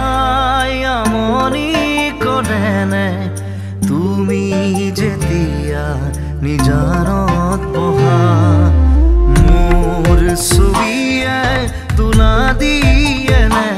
আই আমনি কৰেনে তুমি যেতিয়া নিজানত বহা মোৰ ছবিয়ে তোলা দিয়ে নে